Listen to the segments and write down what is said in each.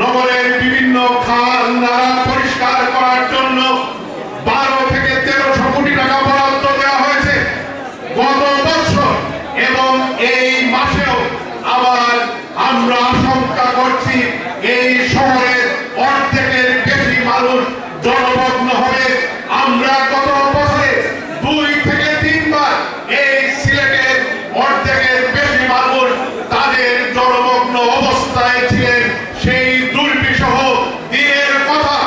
নগরের বিভিন্ন খাল নালা পরিষ্কার করার জন্য 12 থেকে 1300 কোটি টাকা বরাদ্দ দেওয়া হয়েছে গত বছর, এবং এই মাসেও আবার আমরা আশঙ্কা করছি এই শহরের অর্ধেকের বেশি মানুষ জলমগ্ন হবে। আমরা গত বছরে 2 থেকে 3 বার এই সিলেটের অর্ধেকের বেশি মানুষ তাদের জলমগ্ন অবস্থায় ছিলেন। সেই দুর্বিষহ দিনের কথা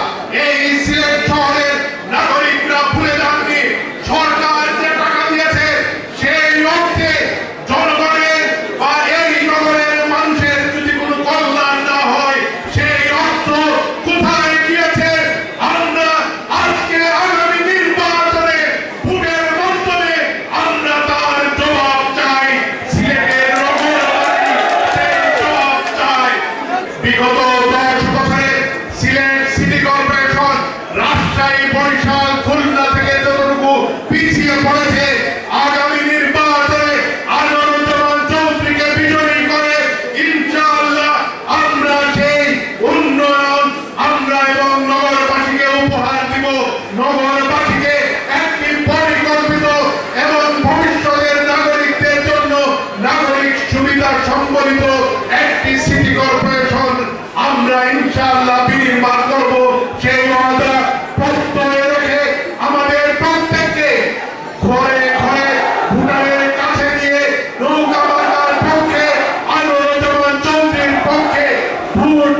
এই সিলেট শহরের নাগরিকরা ভুলে যাননি। সরকার যে টাকা দিয়েছে সেই অর্থে জনগণের বা এই নগরের মানুষের যদি কোনো কল্যাণ না হয় সেই অর্থ কোথায় গিয়েছে? আমরা আজকে আগামী নির্বাচনে ভোটের মাধ্যমে আমরা তার জবাব চাই। সিলেটের নগরবাসী সেই জবাব চাই। বিগত 10 বছরে সিলেট সিটি কর্পোরেশন রাজশাহী, বরিশাল, খুলনা থেকে যতটুকু পিছিয়ে পড়েছে, আগামী নির্বাচনে আনোয়ারুজ্জামান চৌধুরীকে বিজয়ী করে ইনশাআল্লাহ আমরা সেই উন্নয়ন আমরা এবং নগরবাসীকে উপহার দিব। নগরবাসীকে একটি পরিকল্পিত এবং ভবিষ্যতের নাগরিকদের জন্য নাগরিক সুবিধা সম্বলিত একটি সিটি কর্পোরেশন আমরা ইনশাআল্লাহ বিনির্মাণ করব। সেই ওয়াদা প্রত্যয় রেখে আমাদের প্রত্যেককে ঘরে ঘরে ভোটারের কাছে নিয়ে নৌকা বাঁধার পক্ষে, আনোয়ারুজ্জামান চৌধুরীর পক্ষে ভোট